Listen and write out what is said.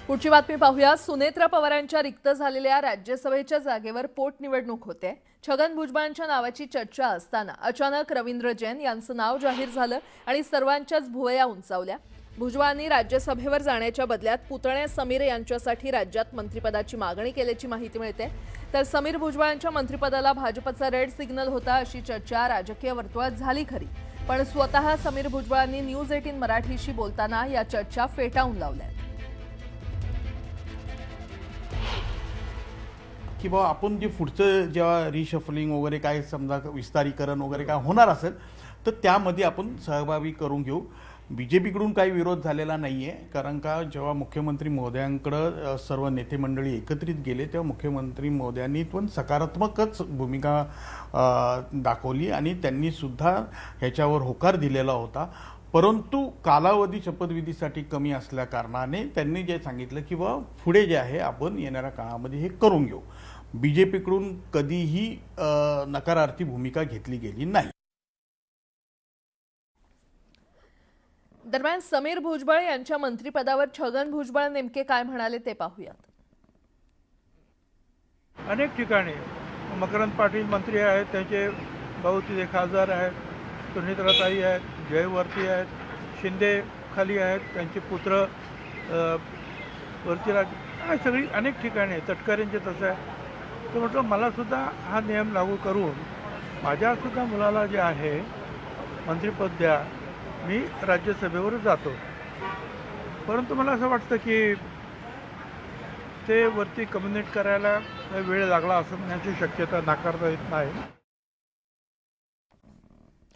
पुढची बातमी पाहूया। सुनेत्रा पवारांच्या रिक्त झालेल्या राज्यसभेच्या जागेवर पोटनिवडणूक होते। छगन भुजबळांच्या नावाची चर्चा असताना अचानक रवींद्र जैन यांचं नाव जाहीर झालं आणि सर्वांच्याच भुवया उंचावल्या। भुजबळांनी राज्यसभेवर जाण्याच्या बदल्यात पुतण्या समीर यांच्यासाठी राज्यात मंत्रिपदाची मागणी केल्याची माहिती मिळते। तर समीर भुजबळांच्या मंत्रिपदाला भाजपचा रेड सिग्नल होता अशी चर्चा राजकीय वर्तुळात झाली खरी, पण स्वतः समीर भुजबळांनी न्यूज 18 मराठीशी बोलताना या चर्चा फेटाळून लावल्या की बाबा आपण जे पुढचं जेव्हा रिशफलिंग वगैरे काय समजा विस्तारीकरण वगैरे काय होणार असेल तर त्यामध्ये आपण सहभागी करून घेऊ। बीजेपीकडून काही विरोध झालेला नाही आहे, कारण का जेव्हा मुख्यमंत्री महोदयांकडे सर्व नेते मंडळी एकत्रित गेले तेव्हा मुख्यमंत्री महोदयांनी पण सकारात्मकच भूमिका दाखवली आणि त्यांनी सुद्धा ह्याच्यावर होकार दिलेला होता। परंतु कालावधी शपथविधीसाठी कमी असल्या कारणाने त्यांनी जे सांगितलं की बाबा पुढे जे आहे आपण येणाऱ्या काळामध्ये हे करून घेऊ। बीजेपीकडून कधीही नकारार्थी भूमिका घेतली गेली नाही। दरम्यान समीर भुजबळ यांच्या मंत्रिपदावर छगन भुजबळ नेमके काय म्हणाले ते पाहूयात। अनेक ठिकाणी मकरंद पाटील मंत्री आहेत, त्यांचे भाऊ तिथे खासदार आहेत, सुनीत्राताई आहेत, जयवर्ती आहेत, शिंदे खाली आहेत, त्यांचे पुत्र वरतीराज, सगळी अनेक ठिकाणी तटकरेंचे तसं आहे। तर म्हटलं मलासुद्धा हा नियम लागू करून माझ्यासुद्धा मुलाला जे आहे मंत्रिपद द्या, मी राज्यसभेवर जातो। परंतु मला असं वाटतं की ते वरती कम्युनिकेट करायला वेळ लागला असं म्हणण्याची शक्यता नाकारता येत नाही।